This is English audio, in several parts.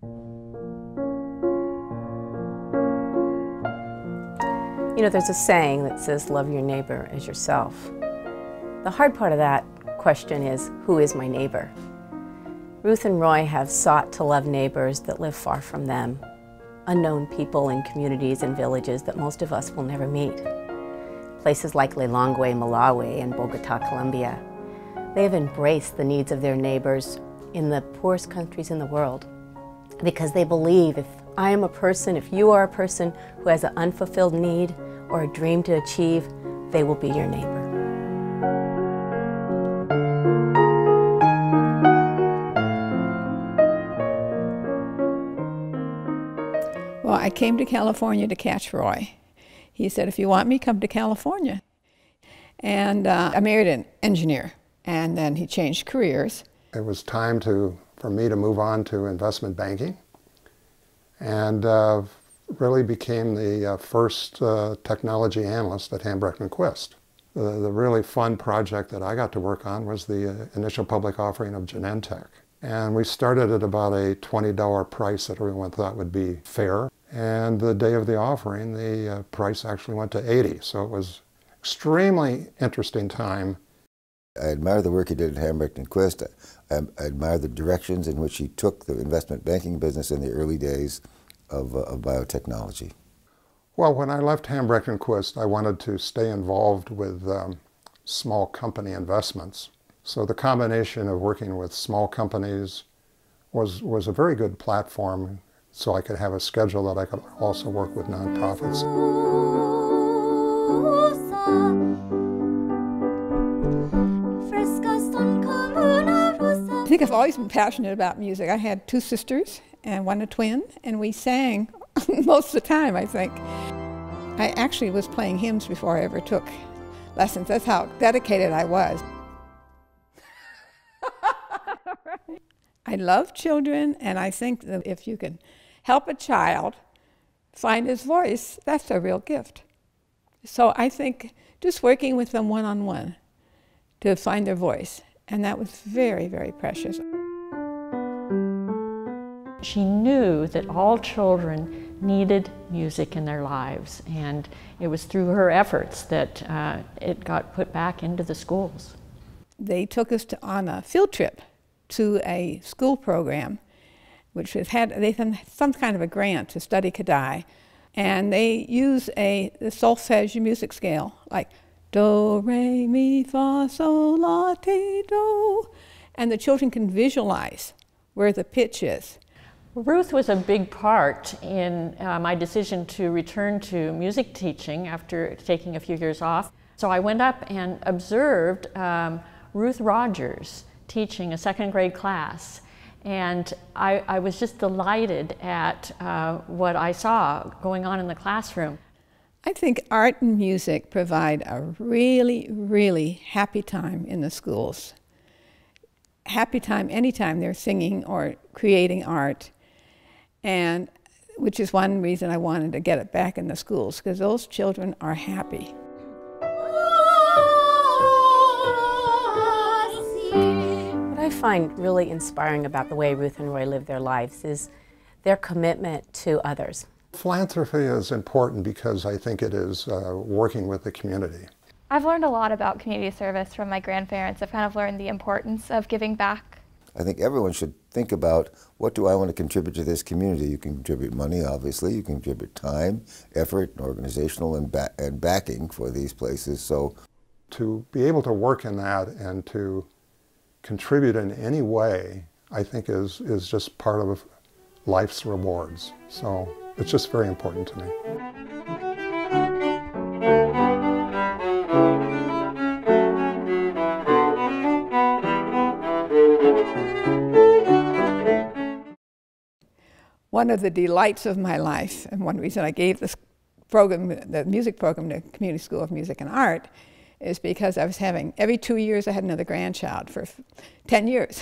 You know, there's a saying that says, love your neighbor as yourself. The hard part of that question is, who is my neighbor? Ruth and Roy have sought to love neighbors that live far from them, unknown people in communities and villages that most of us will never meet. Places like Lilongwe, Malawi, and Bogota, Colombia. They have embraced the needs of their neighbors in the poorest countries in the world because they believe if I am a person, if you are a person who has an unfulfilled need or a dream to achieve, they will be your neighbor. Well, I came to California to catch Roy. He said, if you want me, come to California. And I married an engineer, and then he changed careers. It was time for me to move on to investment banking, and really became the first technology analyst at Hambrecht & Quist. The really fun project that I got to work on was the initial public offering of Genentech. And we started at about a $20 price that everyone thought would be fair. And the day of the offering, the price actually went to $80. So it was an extremely interesting time. I admire the work he did at Hambrecht & Quist. I admire the directions in which he took the investment banking business in the early days of biotechnology. Well, when I left Hambrecht & Quist, I wanted to stay involved with small company investments. So the combination of working with small companies was a very good platform, so I could have a schedule that I could also work with nonprofits. I think I've always been passionate about music. I had two sisters and one a twin, and we sang most of the time, I think. I actually was playing hymns before I ever took lessons. That's how dedicated I was. I love children, and I think that if you can help a child find his voice, that's a real gift. So I think just working with them one-on-one to find their voice, and that was very, very precious. She knew that all children needed music in their lives, and it was through her efforts that it got put back into the schools. They took us on a field trip to a school program, which they had some kind of a grant to study Kadai, and they use the solfege music scale, like do, re, mi, fa, sol, la, ti, do, and the children can visualize where the pitch is. Ruth was a big part in my decision to return to music teaching after taking a few years off. So I went up and observed Ruth Rogers teaching a second grade class, and I was just delighted at what I saw going on in the classroom. I think art and music provide a really, really happy time in the schools. Happy time anytime they're singing or creating art, and which is one reason I wanted to get it back in the schools, because those children are happy. What I find really inspiring about the way Ruth and Roy live their lives is their commitment to others. Philanthropy is important because I think it is working with the community. I've learned a lot about community service from my grandparents. I've kind of learned the importance of giving back. I think everyone should think about, what do I want to contribute to this community? You can contribute money, obviously. You can contribute time, effort, organizational and backing for these places. So to be able to work in that and to contribute in any way, I think is just part of life's rewards. So it's just very important to me. One of the delights of my life, and one reason I gave this program, the music program, to Community School of Music and Art, is because I was having, every 2 years I had another grandchild for 10 years.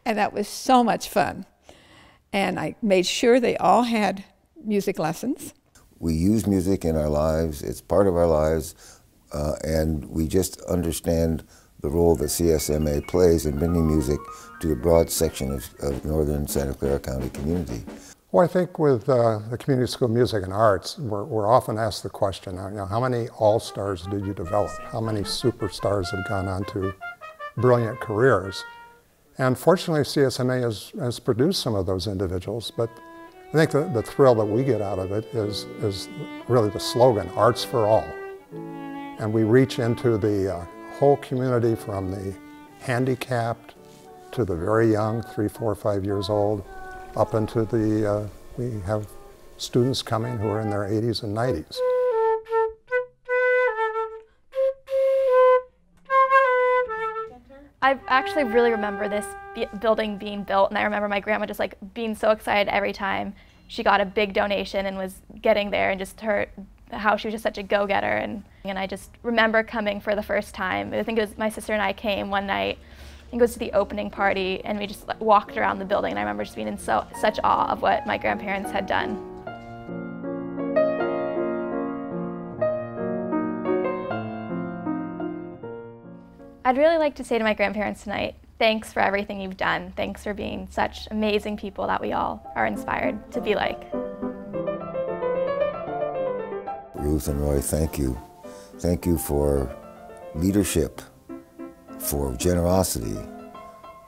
And that was so much fun. And I made sure they all had music lessons. We use music in our lives, it's part of our lives, and we just understand the role that CSMA plays in bringing music to a broad section of northern Santa Clara County community. Well, I think with the Community School of Music and Arts, we're often asked the question, you know, how many all-stars did you develop? How many superstars have gone on to brilliant careers? And fortunately, CSMA has produced some of those individuals, but I think the thrill that we get out of it is really the slogan, Arts for All. And we reach into the whole community, from the handicapped to the very young, 3, 4, 5 years old, up into the, we have students coming who are in their 80s and 90s. I actually really remember this building being built, and I remember my grandma just like being so excited every time she got a big donation and was getting there, and just how she was just such a go-getter. And I just remember coming for the first time. I think it was my sister and I came one night. I think it was to the opening party, and we just walked around the building, and I remember just being in such awe of what my grandparents had done. I'd really like to say to my grandparents tonight, thanks for everything you've done. Thanks for being such amazing people that we all are inspired to be like. Ruth and Roy, thank you. Thank you for leadership, for generosity,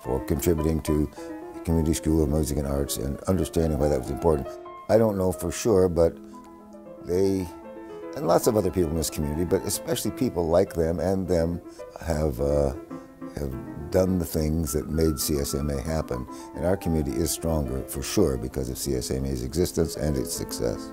for contributing to the Community School of Music and Arts and understanding why that was important. I don't know for sure, but they, and lots of other people in this community, but especially people like them and them, have done the things that made CSMA happen. And our community is stronger, for sure, because of CSMA's existence and its success.